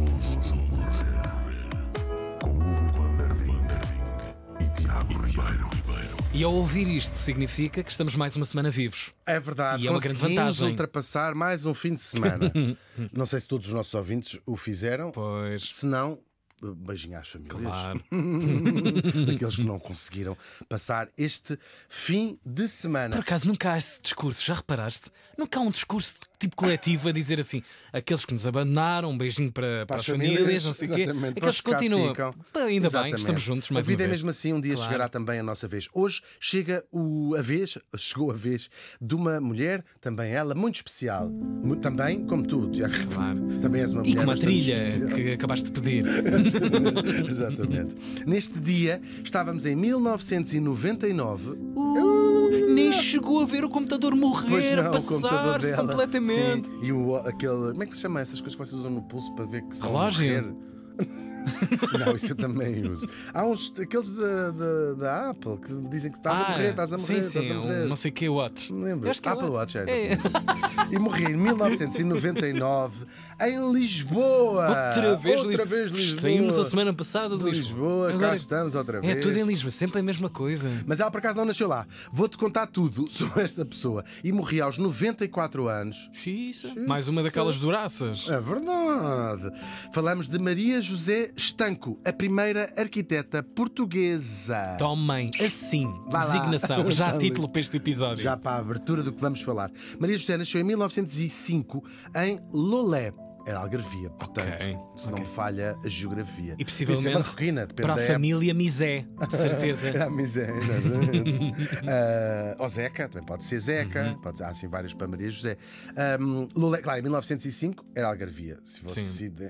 todos a morrer. Com Hugo van der Ding e Tiago Ribeiro. E ao ouvir isto, significa que estamos mais uma semana vivos. É verdade, E é uma grande conseguimos vantagem. ultrapassar mais um fim de semana. Não sei se todos os nossos ouvintes o fizeram. Pois, Se não, beijinho às famílias. claro. Daqueles que não conseguiram passar este fim de semana. Por acaso nunca há esse discurso, já reparaste? Nunca há um discurso tipo coletivo a dizer assim: aqueles que nos abandonaram, um beijinho para as famílias, não sei o quê. exatamente, para Aqueles os que cá continuam. ficam. Pá, ainda bem, Exatamente. estamos juntos mais A vida uma é vez. mesmo assim, um dia Claro. chegará também a nossa vez. Hoje chegou a vez de uma mulher, também ela, muito especial. Também, como tu, Tiago. Claro. Também és uma E mulher com uma bastante trilha especial. que acabaste de pedir. Exatamente. Neste dia, estávamos em 1999. Nem chegou a ver o computador Pois morrer, não, o computador passar-se dela. completamente. Sim. E aquele. Como é que se chama essas coisas que vocês usam no pulso para ver que se vão Relógio? morrer? Não, isso eu também uso. Há uns, aqueles da Apple que dizem que estás a morrer, estás a morrer, sim, estás sim, a morrer. não sei o que Watch. Não lembro. Eu acho que é Apple Watch, É. exatamente. E morri em 1999 em Lisboa. Outra vez Lisboa. Saímos a semana passada de De Lisboa. Lisboa, cá Agora estamos outra vez. é tudo em Lisboa, sempre a mesma coisa. Mas ela por acaso não nasceu lá. Vou-te contar tudo sobre esta pessoa. E morri aos 94 anos. Xiça. Mais uma daquelas duraças. É verdade. Falamos de Maria José Estanco, a primeira arquiteta portuguesa. Tomem assim, Vá lá. designação, já Tá título ali. para este episódio. Já para a abertura do que vamos falar. Maria José nasceu em 1905 em Lolé. Era algarvia, portanto, Ok, se não ok. me falha a geografia. E Podia ser possivelmente marroquina, depende para a da época. família Misé, de certeza. Era a miséria, exatamente. Ou Zeca, também pode ser Zeca, Uhum. pode ser, há assim vários para Maria José. Lolé, claro, em 1905 era algarvia. Se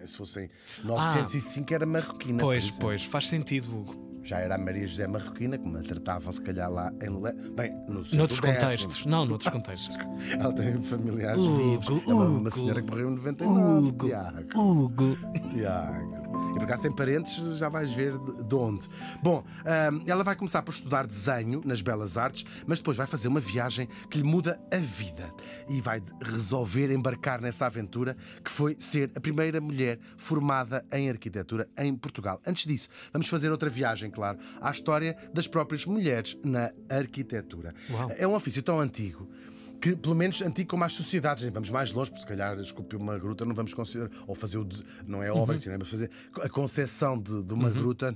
fosse em 905 era marroquina. por Pois, exemplo. pois, faz sentido, Hugo. Já era a Maria José marroquina, como a tratavam se calhar lá em Lolé. Bem, no século Noutros X. contextos. Não, noutros contextos. Ela tem familiares Hugo, vivos. É uma Hugo. senhora que morreu em 99. Hugo. Tiago. Tiago. E por acaso tem parentes, já vais ver de onde. Bom, ela vai começar por estudar desenho nas Belas Artes, mas depois vai fazer uma viagem que lhe muda a vida e vai resolver embarcar nessa aventura que foi ser a primeira mulher formada em arquitetura em Portugal. Antes disso, vamos fazer outra viagem, claro, à história das próprias mulheres na arquitetura. Uau. É um ofício tão antigo que, pelo menos, antigo como as sociedades, nem vamos mais longe, porque se calhar esculpir uma gruta não vamos considerar, ou fazer não é obra, mas fazer a concepção de uma gruta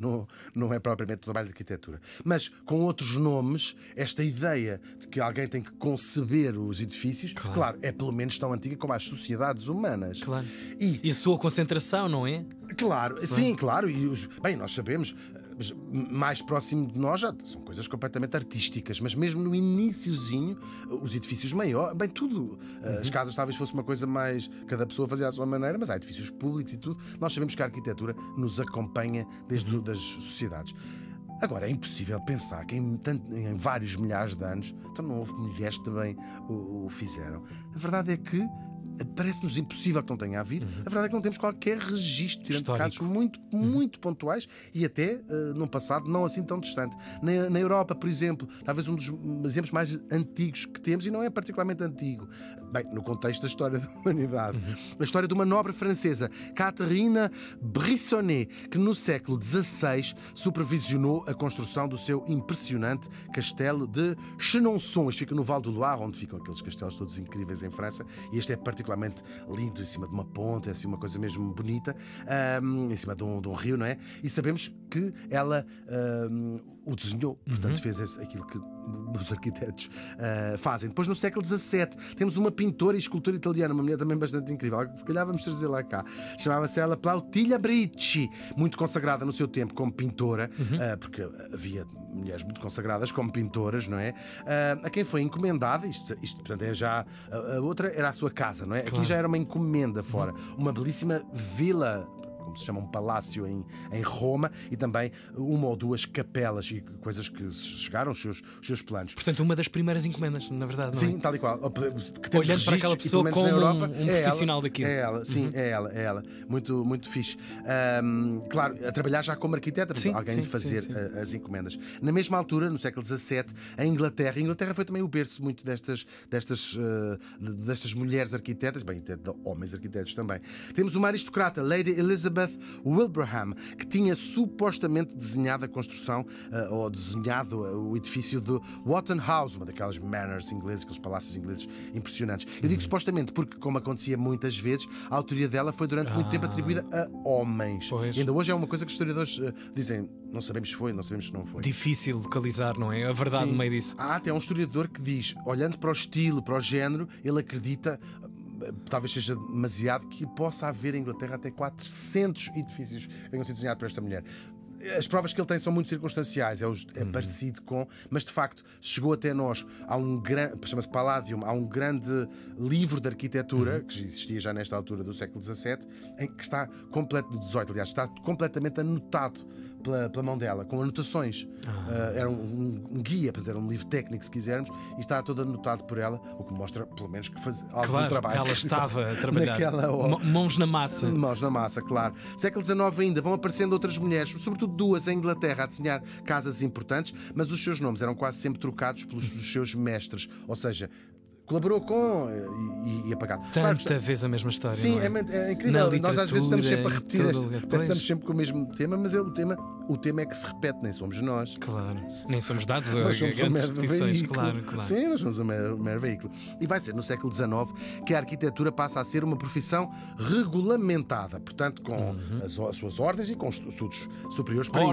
não é propriamente o trabalho de arquitetura. Mas com outros nomes, esta ideia de que alguém tem que conceber os edifícios, claro, é pelo menos tão antiga como as sociedades humanas. Claro. E E a sua concentração, não é? claro, sim, claro. Bem, nós sabemos, mais próximo de nós já são coisas completamente artísticas, mas mesmo no iniciozinho, os edifícios maiores, bem, tudo. As casas talvez fosse uma coisa mais. Cada pessoa fazia à sua maneira, mas há edifícios públicos e tudo. Nós sabemos que a arquitetura nos acompanha desde das sociedades. Agora, é impossível pensar que em vários milhares de anos, então não houve mulheres que também o fizeram. A verdade é que parece-nos impossível que não tenha havido. A verdade é que não temos qualquer registro, tirando Histórico. casos muito pontuais e até num passado não assim tão distante. Na Europa, por exemplo, talvez um dos exemplos mais antigos que temos, e não é particularmente antigo, bem, no contexto da história da humanidade, a história de uma nobre francesa, Catherine Brissonnet, que no século XVI supervisionou a construção do seu impressionante castelo de Chenonceau. Isto fica no Val do Loire, onde ficam aqueles castelos todos incríveis em França, e este é particularmente lindo, em cima de uma ponte, é assim uma coisa mesmo bonita, em cima de um rio, não é? E sabemos que ela o desenhou, portanto fez aquilo que os arquitetos fazem. Depois, no século XVII, temos uma pintora e escultora italiana, uma mulher também bastante incrível, se calhar vamos trazer lá cá. Chamava-se ela Plautilia Bricci, muito consagrada no seu tempo como pintora, porque havia mulheres muito consagradas como pintoras, não é? A quem foi encomendada, isto portanto é já a outra era a sua casa, não é? Claro. Aqui já era uma encomenda fora, uma belíssima vila como se chama, um palácio em Roma, e também uma ou duas capelas e coisas que chegaram aos seus planos. Portanto, uma das primeiras encomendas, na verdade. Sim, não é? tal e qual. Que Olhando para aquela pessoa como um profissional daquilo. É ela, sim, é ela. Muito, muito fixe. Claro, a trabalhar já como arquiteta, alguém de fazer as encomendas. Na mesma altura, no século XVII, a Inglaterra foi também o berço muito destas mulheres arquitetas, bem, até de homens arquitetos também. Temos uma aristocrata, Lady Elizabeth Wilbraham, que tinha supostamente desenhado a construção ou desenhado o edifício do Wotton House, uma daquelas manors ingleses, aqueles palácios ingleses impressionantes. Eu digo supostamente porque, como acontecia muitas vezes, a autoria dela foi durante muito tempo atribuída a homens. Pois. E ainda hoje é uma coisa que os historiadores dizem, não sabemos se foi, não sabemos se não foi. Difícil localizar, não é? A verdade no meio disso. Há até um historiador que diz, olhando para o estilo, para o género, ele acredita, talvez seja demasiado, que possa haver em Inglaterra até 400 edifícios que tenham sido desenhados por esta mulher. As provas que ele tem são muito circunstanciais, é parecido com, mas de facto chegou até nós, há um grande, chama-se Palladium, há um grande livro de arquitetura que existia já nesta altura do século XVII, em que está completo, de XVIII, aliás, está completamente anotado pela mão dela, com anotações. Era um guia, era um livro técnico, se quisermos, e está todo anotado por ela, o que mostra, pelo menos, que faz algum trabalho. Ela estava a trabalhar. Mãos na massa. Mãos na massa, claro. Século XIX ainda vão aparecendo outras mulheres, sobretudo duas em Inglaterra, a desenhar casas importantes, mas os seus nomes eram quase sempre trocados pelos dos seus mestres, ou seja, colaborou com e apagado. Tanta vez a mesma história. Sim, não é incrível. Nós às vezes estamos sempre a repetir estamos sempre com o mesmo tema, mas o tema é que se repete, nem somos nós. Claro, nem somos dados a nós somos grandes repetições, claro. Sim, nós somos um mero veículo. E vai ser no século XIX que a arquitetura passa a ser uma profissão regulamentada, portanto, com as suas ordens e com os estudos superiores para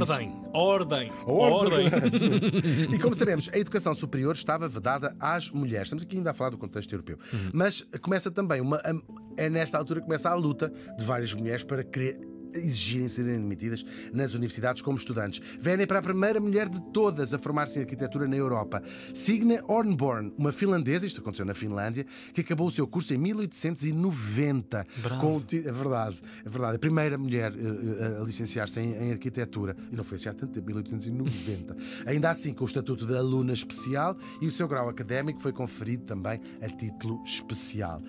Ordem! E como sabemos, a educação superior estava vedada às mulheres. Estamos aqui ainda a falar do contexto europeu. Mas começa também é nesta altura que começa a luta de várias mulheres para exigirem serem admitidas nas universidades como estudantes. Vêm para a primeira mulher de todas a formar-se em arquitetura na Europa. Signe Ornborn, uma finlandesa, isto aconteceu na Finlândia, que acabou o seu curso em 1890. É verdade. A primeira mulher a licenciar-se em arquitetura. E não foi assim há tanto tempo, 1890. Ainda assim, com o estatuto de aluna especial, e o seu grau académico foi conferido também a título especial.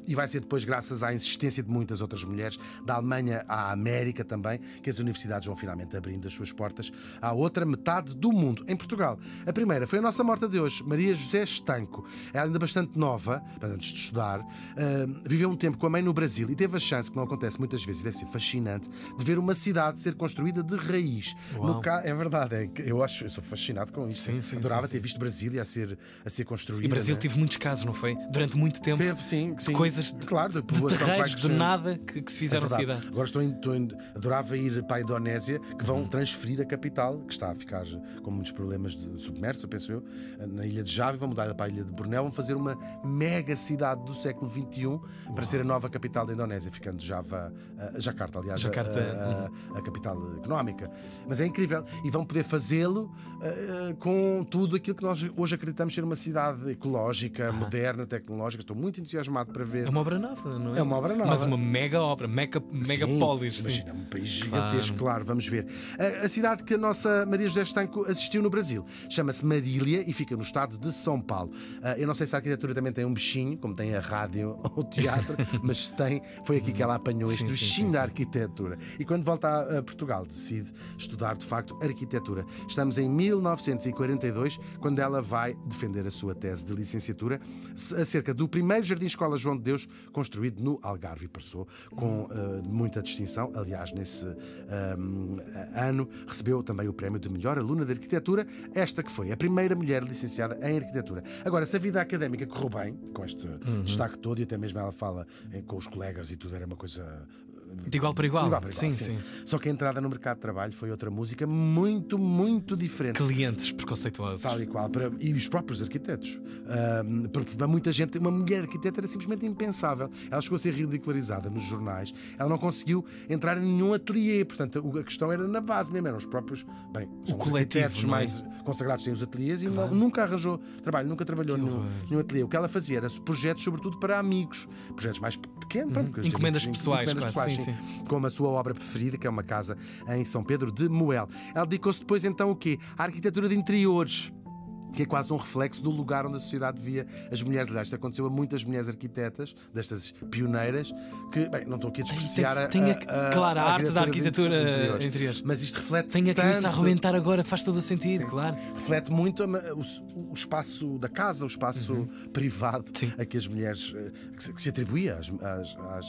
E vai ser depois, graças à insistência de muitas outras mulheres, da Alemanha à América também, que as universidades vão finalmente abrindo as suas portas à outra metade do mundo. Em Portugal, a primeira foi a nossa morta de hoje, Maria José Estanco. Ela ainda bastante nova, antes de estudar, viveu um tempo com a mãe no Brasil e teve a chance, que não acontece muitas vezes, e deve ser fascinante, de ver uma cidade ser construída de raiz. É verdade, eu sou fascinado com isso. Sim, Adorava ter visto Brasília a ser construída. E o Brasil teve muitos casos, não foi? Durante muito tempo. Teve, sim. De coisas de terreiros, de nada que se fizeram cidade. Agora adorava ir para a Indonésia, que vão transferir a capital, que está a ficar com muitos problemas de submersa, penso eu, na ilha de Java, e vão mudar para a ilha de Bornéu, vão fazer uma mega cidade do século XXI para ser a nova capital da Indonésia, ficando Jakarta, aliás, a capital económica. Mas é incrível, e vão poder fazê-lo com tudo aquilo que nós hoje acreditamos ser uma cidade ecológica, moderna, tecnológica. Estou muito entusiasmado para ver. É uma obra nova, não é? É uma obra nova. Mas uma mega obra, megapolis. Imagina, um país gigantesco, claro, vamos ver. A cidade que a nossa Maria José Estanco assistiu no Brasil chama-se Marília e fica no estado de São Paulo. Eu não sei se a arquitetura também tem um bichinho, como tem a rádio ou o teatro, mas se tem, foi aqui que ela apanhou este bichinho da arquitetura. E quando volta a Portugal, decide estudar de facto arquitetura. Estamos em 1942, quando ela vai defender a sua tese de licenciatura acerca do primeiro Jardim-Escola João de Deus construído no Algarve, e passou com muita distinção. Aliás, nesse ano recebeu também o prémio de melhor aluna de arquitetura, esta que foi a primeira mulher licenciada em arquitetura. Agora, se a vida académica correu bem, com este destaque todo, e até mesmo ela fala com os colegas e tudo, era uma coisa de igual para igual. Sim. Só que a entrada no mercado de trabalho foi outra música muito, muito diferente. Clientes preconceituosos. Tal e qual. E os próprios arquitetos. Para muita gente, uma mulher arquiteta era simplesmente impensável. Ela chegou a ser ridicularizada nos jornais. Ela não conseguiu entrar em nenhum ateliê. Portanto, a questão era na base mesmo. Eram os próprios. Os arquitetos mais consagrados têm os ateliês, e nunca arranjou trabalho, nunca trabalhou nenhum ateliê. O que ela fazia era projetos, sobretudo para amigos. Projetos mais pequenos. Encomendas pessoais. sim. como a sua obra preferida, que é uma casa em São Pedro de Moel. Ela dedicou-se depois então o quê? À arquitetura de interiores, que é quase um reflexo do lugar onde a sociedade via as mulheres. Aliás, isto aconteceu a muitas mulheres arquitetas, destas pioneiras, que, bem, não estou aqui a despreciar Tem claro, a arte da arquitetura de interiores. mas isto reflete Tem a cabeça a tanto, arrebentar agora, faz todo o sentido, Sim. claro. reflete muito o espaço da casa, o espaço privado Sim. a que as mulheres, que se atribuía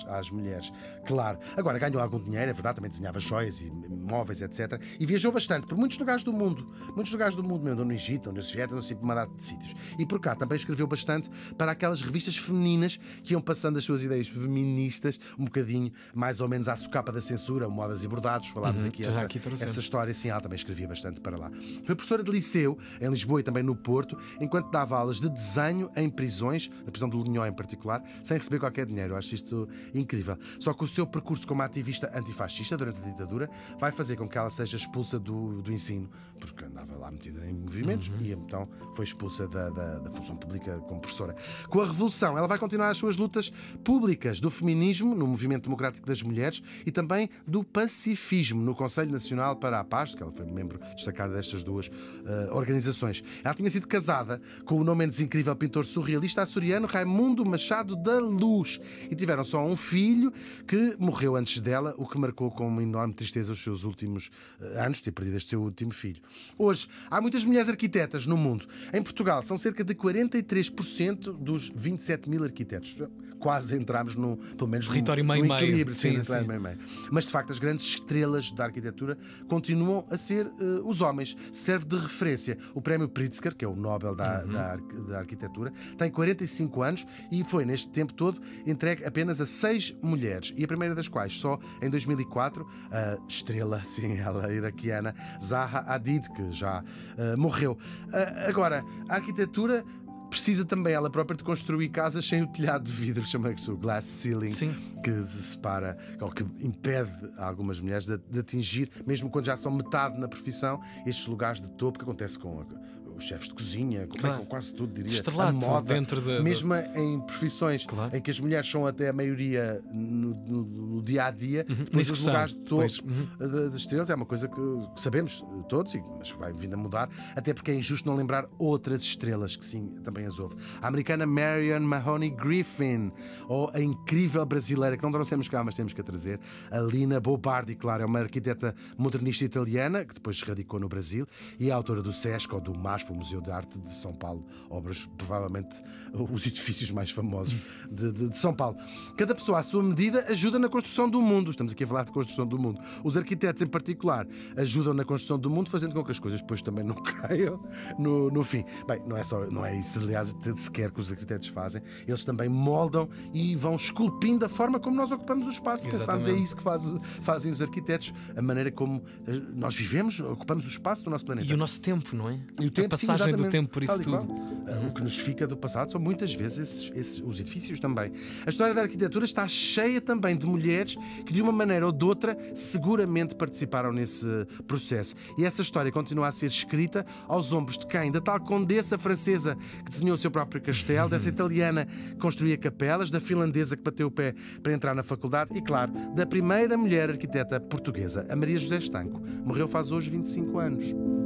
às mulheres. Claro. Agora, ganhou algum dinheiro, é verdade, também desenhava joias e móveis, etc. E viajou bastante por muitos lugares do mundo. Muitos lugares do mundo, mesmo no Egito, no Soviético, não sei, uma data de sítios. E por cá também escreveu bastante para aquelas revistas femininas que iam passando as suas ideias feministas, um bocadinho mais ou menos à socapa da censura, modas e bordados. Falámos aqui já aqui trouxemos. essa história, sim, ela também escrevia bastante para lá. Foi professora de liceu em Lisboa e também no Porto, enquanto dava aulas de desenho em prisões, na prisão do Linhó em particular, sem receber qualquer dinheiro. Eu acho isto incrível. Só que o seu percurso como ativista antifascista durante a ditadura vai fazer com que ela seja expulsa do ensino, porque andava lá metida em movimentos e então foi expulsa da função pública como professora. Com a Revolução, ela vai continuar as suas lutas públicas do feminismo no Movimento Democrático das Mulheres e também do pacifismo no Conselho Nacional para a Paz, que ela foi membro destacado destas duas organizações. Ela tinha sido casada com o não menos incrível pintor surrealista açoriano Raimundo Machado da Luz e tiveram só um filho que morreu antes dela, o que marcou com uma enorme tristeza os seus últimos anos, ter perdido este seu último filho. Hoje, há muitas mulheres arquitetas no mundo. Em Portugal, são cerca de 43% dos 27 mil arquitetos. Quase entramos pelo menos Território no meio-meio. equilíbrio. Sim, território sim. meio-meio. Mas, de facto, as grandes estrelas da arquitetura continuam a ser os homens. Serve de referência o Prémio Pritzker, que é o Nobel da arquitetura, tem 45 anos e foi, neste tempo todo, entregue apenas a 6 mulheres. E a primeira das quais, só em 2004, a estrela, sim, ela iraquiana, Zaha Hadid, que já morreu. Agora, a arquitetura precisa também ela própria de construir casas sem o telhado de vidro, chama-se o glass ceiling, Sim. que se separa, ou que impede algumas mulheres de atingir, mesmo quando já são metade na profissão, estes lugares de topo, que acontece com os chefes de cozinha, com quase tudo, diria, a Estrelato moda, dentro mesmo em profissões Claro. em que as mulheres são até a maioria no dia-a-dia, Na depois os execução, lugares de topo depois. das estrelas é uma coisa que sabemos todos, mas vai vindo a mudar, até porque é injusto não lembrar outras estrelas que sim, também as houve. A americana Marion Mahoney Griffin, ou a incrível brasileira, que não trouxemos cá, mas temos que a trazer, a Lina Bobardi, claro, é uma arquiteta modernista italiana, que depois se radicou no Brasil, e é autora do SESC ou do MASP, o Museu de Arte de São Paulo, obras, provavelmente os edifícios mais famosos de São Paulo. Cada pessoa, à sua medida, ajuda na construção do mundo. Estamos aqui a falar de construção do mundo. Os arquitetos, em particular, ajudam na construção do mundo, fazendo com que as coisas depois também não caiam no fim. Bem, não é isso, aliás, sequer que os arquitetos fazem. Eles também moldam e vão esculpindo a forma como nós ocupamos o espaço. Pensamos, é isso que fazem os arquitetos, a maneira como nós vivemos, ocupamos o espaço do nosso planeta. E o nosso tempo, não é? E o tempo, a passagem do sim, tempo por isso tal e tudo. qual. O que nos fica do passado são muitas vezes os edifícios também. A história da arquitetura está cheia também de mulheres que, de uma maneira ou de outra, seguramente participaram nesse processo. E essa história continua a ser escrita aos ombros de quem? Da tal condessa francesa que desenhou o seu próprio castelo, dessa italiana que construía capelas, da finlandesa que bateu o pé para entrar na faculdade e, claro, da primeira mulher arquiteta portuguesa, a Maria José Estanco. Morreu faz hoje 25 anos.